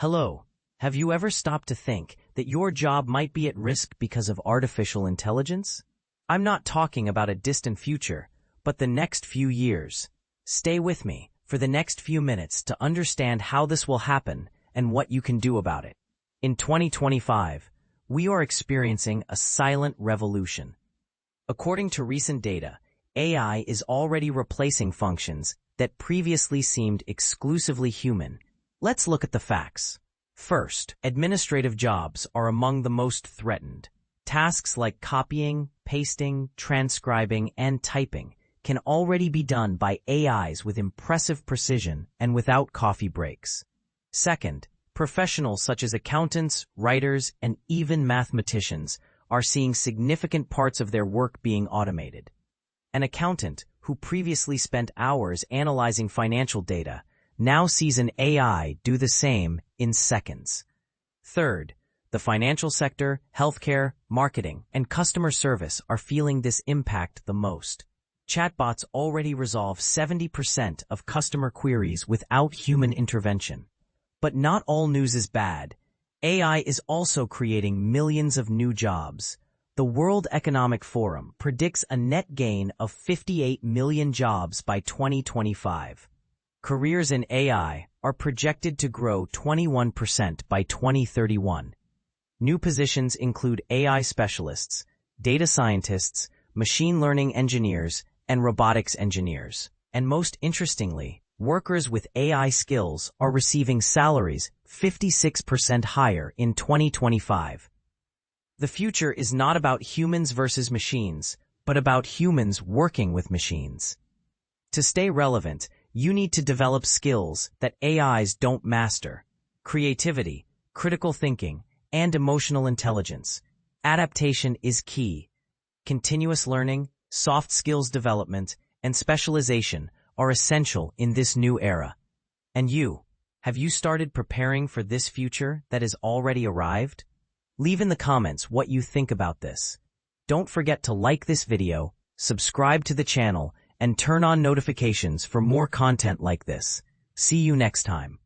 Hello. Have you ever stopped to think that your job might be at risk because of artificial intelligence? I'm not talking about a distant future, but the next few years. Stay with me for the next few minutes to understand how this will happen and what you can do about it. In 2025, we are experiencing a silent revolution. According to recent data, AI is already replacing functions that previously seemed exclusively human. Let's look at the facts. First, administrative jobs are among the most threatened. Tasks like copying, pasting, transcribing, and typing can already be done by AIs with impressive precision and without coffee breaks. Second, professionals such as accountants, writers, and even mathematicians are seeing significant parts of their work being automated. An accountant who previously spent hours analyzing financial data now sees an AI do the same in seconds. Third, the financial sector, healthcare, marketing, and customer service are feeling this impact the most. Chatbots already resolve 70% of customer queries without human intervention. But not all news is bad. AI is also creating millions of new jobs. The World Economic Forum predicts a net gain of 58 million jobs by 2025. Careers in AI are projected to grow 21% by 2031. New positions include AI specialists, data scientists, machine learning engineers, and robotics engineers. And most interestingly, workers with AI skills are receiving salaries 56% higher in 2025. The future is not about humans versus machines, but about humans working with machines. To stay relevant, you need to develop skills that AIs don't master: creativity, critical thinking, and emotional intelligence. Adaptation is key. Continuous learning, soft skills development, and specialization are essential in this new era. And you, have you started preparing for this future that has already arrived? Leave in the comments what you think about this. Don't forget to like this video, subscribe to the channel, and turn on notifications for more content like this. See you next time.